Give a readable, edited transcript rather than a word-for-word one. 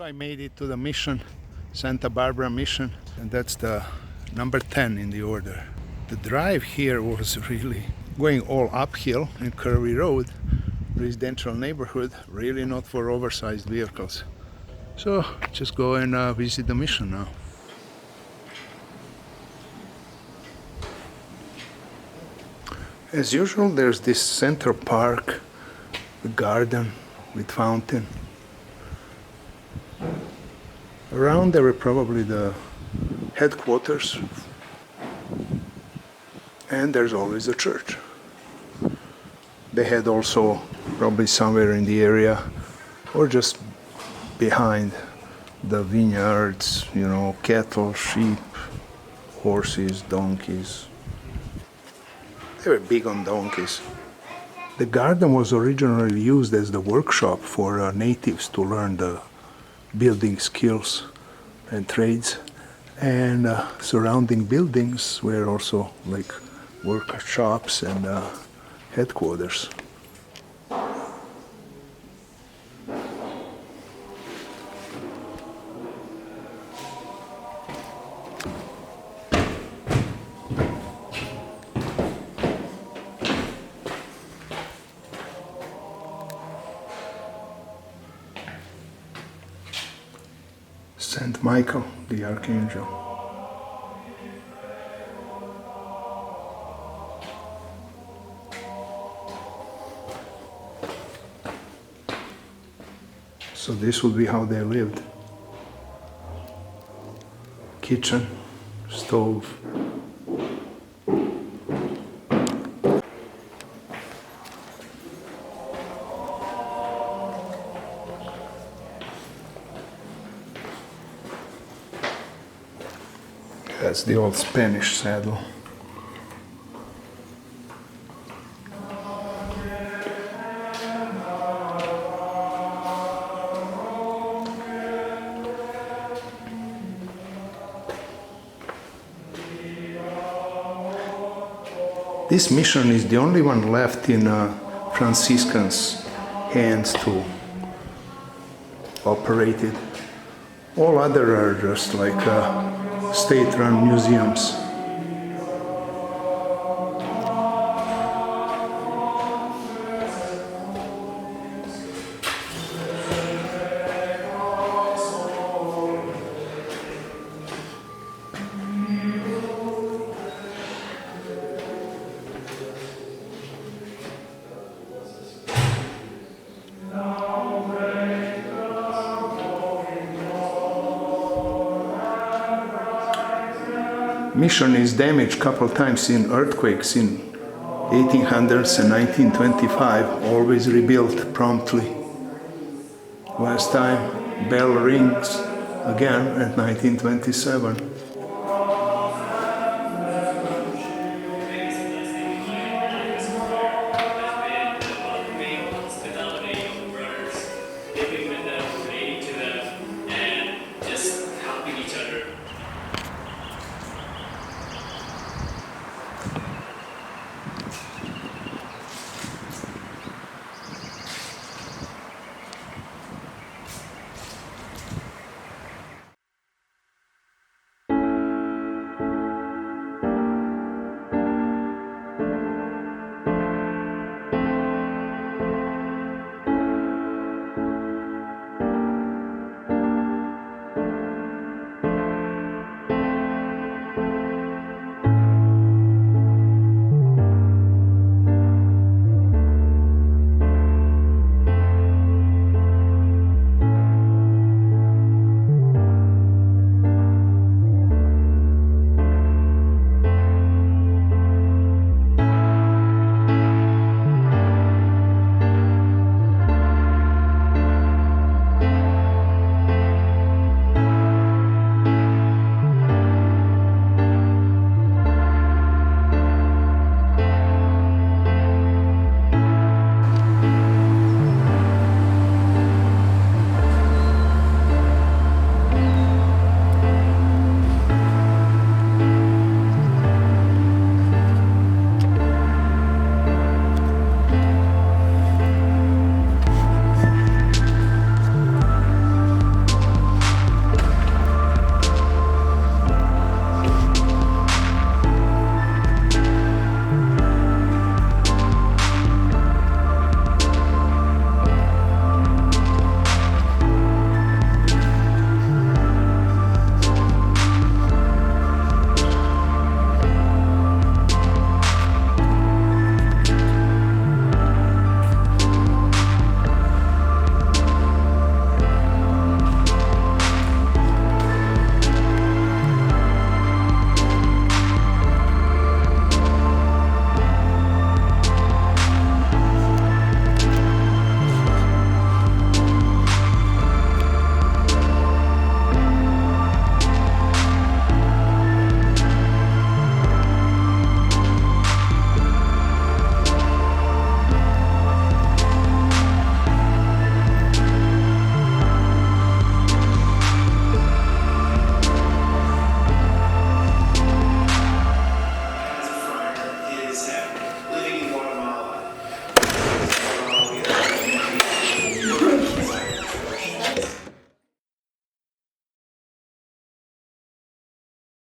So I made it to the mission, Santa Barbara mission, and that's the number 10 in the order. The drive here was really going all uphill in curvy road, residential neighborhood, really not for oversized vehicles. So just go and visit the mission now. As usual, there's this center park, the garden with fountain. Around there were probably the headquarters, and there's always a church. They had also probably somewhere in the area or just behind the vineyards, you know, cattle, sheep, horses, donkeys. They were big on donkeys. The garden was originally used as the workshop for natives to learn the building skills and trades, and surrounding buildings were also like workshops and headquarters. Saint Michael, the Archangel. So this would be how they lived. Kitchen, stove. That's the old Spanish saddle. This mission is the only one left in Franciscans' hands to operate it. All other are just like state-run museums. Mission is damaged a couple times in earthquakes in 1800s and 1925, always rebuilt promptly. Last time, bell rings again at 1927.